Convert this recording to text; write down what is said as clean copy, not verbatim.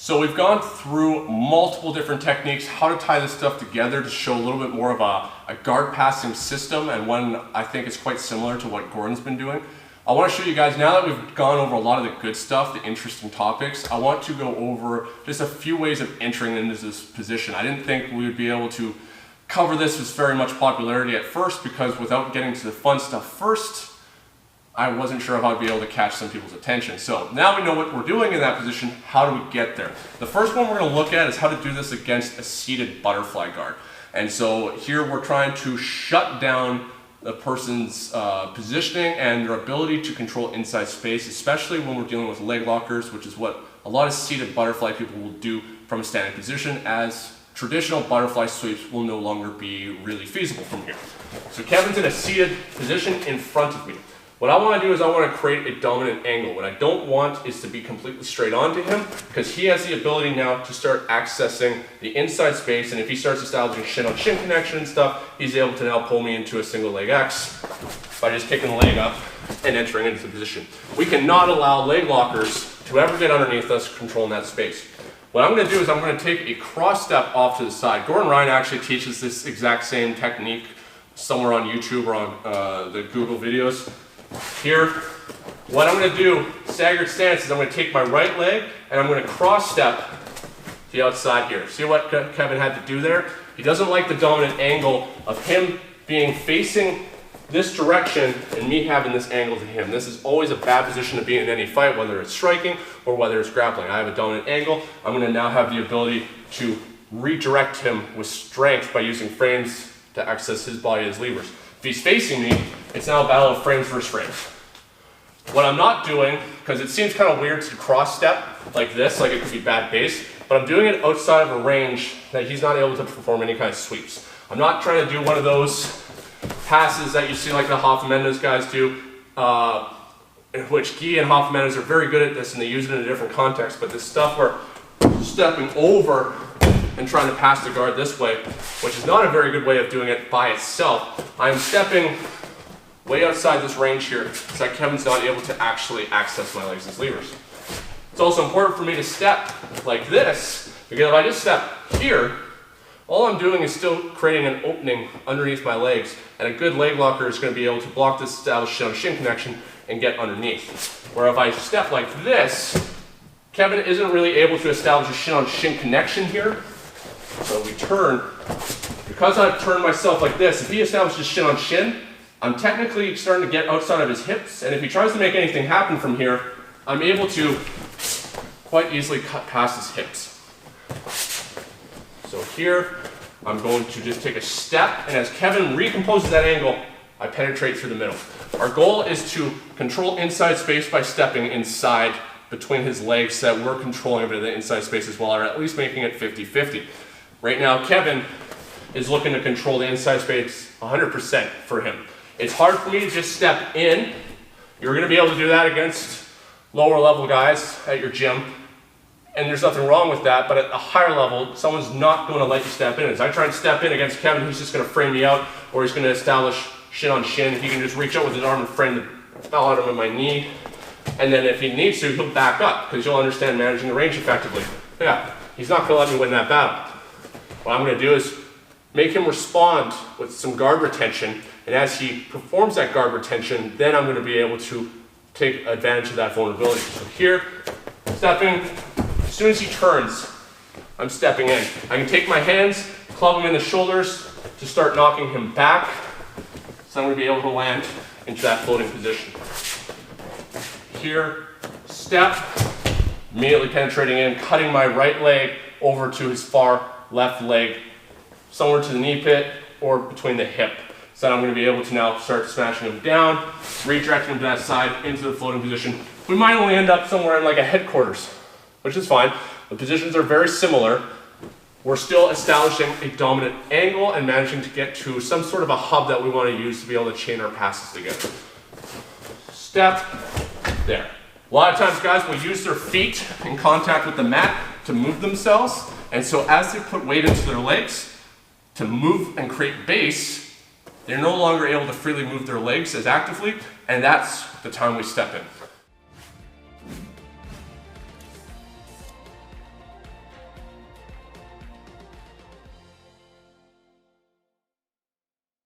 So we've gone through multiple different techniques, how to tie this stuff together to show a little bit more of a guard passing system, and one I think is quite similar to what Gordon's been doing. I want to show you guys, now that we've gone over a lot of the good stuff, the interesting topics, I want to go over just a few ways of entering into this position. I didn't think we would be able to cover this with very much popularity at first, because without getting to the fun stuff first, I wasn't sure if I'd be able to catch some people's attention. So now we know what we're doing in that position. How do we get there? The first one we're going to look at is how to do this against a seated butterfly guard. And so here we're trying to shut down the person's positioning and their ability to control inside space, especially when we're dealing with leg lockers, which is what a lot of seated butterfly people will do from a standing position, as traditional butterfly sweeps will no longer be really feasible from here. So Kevin's in a seated position in front of me. What I want to do is I want to create a dominant angle. What I don't want is to be completely straight on to him, because he has the ability now to start accessing the inside space, and if he starts establishing shin-on-shin connection and stuff, he's able to now pull me into a single leg X by just kicking the leg up and entering into the position. We cannot allow leg lockers to ever get underneath us controlling that space. What I'm going to do is I'm going to take a cross step off to the side. Gordon Ryan actually teaches this exact same technique somewhere on YouTube or on the Google videos. Here, what I'm going to do, staggered stance, is I'm going to take my right leg and I'm going to cross step to the outside here. See what Kevin had to do there? He doesn't like the dominant angle of him being facing this direction and me having this angle to him. This is always a bad position to be in any fight, whether it's striking or whether it's grappling. I have a dominant angle. I'm going to now have the ability to redirect him with strength by using frames to access his body as levers. If he's facing me, it's now a battle of frames versus frames. What I'm not doing, because it seems kind of weird to cross step like this, like it could be bad base, but I'm doing it outside of a range that he's not able to perform any kind of sweeps. I'm not trying to do one of those passes that you see like the Hoffman-Mendez guys do, in which Guy and Hoffman-Mendez are very good at this and they use it in a different context, but this stuff where stepping over and trying to pass the guard this way, which is not a very good way of doing it by itself. I'm stepping way outside this range here, so that Kevin's not able to actually access my legs as levers. It's also important for me to step like this, because if I just step here, all I'm doing is still creating an opening underneath my legs, and a good leg locker is going to be able to block this established shin-on-shin connection and get underneath. Where if I step like this, Kevin isn't really able to establish a shin-on-shin connection here. So we turn, because I've turned myself like this, if he establishes shin on shin, I'm technically starting to get outside of his hips, and if he tries to make anything happen from here, I'm able to quite easily cut past his hips. So here, I'm going to just take a step, and as Kevin recomposes that angle, I penetrate through the middle. Our goal is to control inside space by stepping inside between his legs, so that we're controlling a bit of the inside space as well, or at least making it 50-50. Right now, Kevin is looking to control the inside space 100% for him. It's hard for me to just step in. You're going to be able to do that against lower level guys at your gym, and there's nothing wrong with that, but at a higher level, someone's not going to let you step in. As I try and step in against Kevin, he's just going to frame me out, or he's going to establish shin on shin. He can just reach out with his arm and frame the hell out of him at my knee, and then if he needs to, he'll back up, because you'll understand managing the range effectively. But yeah, he's not going to let me win that battle. What I'm going to do is make him respond with some guard retention, and as he performs that guard retention, then I'm going to be able to take advantage of that vulnerability. So here, stepping, as soon as he turns, I'm stepping in. I can take my hands, club him in the shoulders to start knocking him back, so I'm going to be able to land into that floating position. Here, step, immediately penetrating in, cutting my right leg over to his far left leg, somewhere to the knee pit or between the hip. So I'm going to be able to now start smashing him down, redirecting him to that side into the floating position. We might only end up somewhere in like a headquarters, which is fine. The positions are very similar. We're still establishing a dominant angle and managing to get to some sort of a hub that we want to use to be able to chain our passes together. Step, there. A lot of times guys will use their feet in contact with the mat to move themselves. And so as they put weight into their legs to move and create base, they're no longer able to freely move their legs as actively, and that's the time we step in.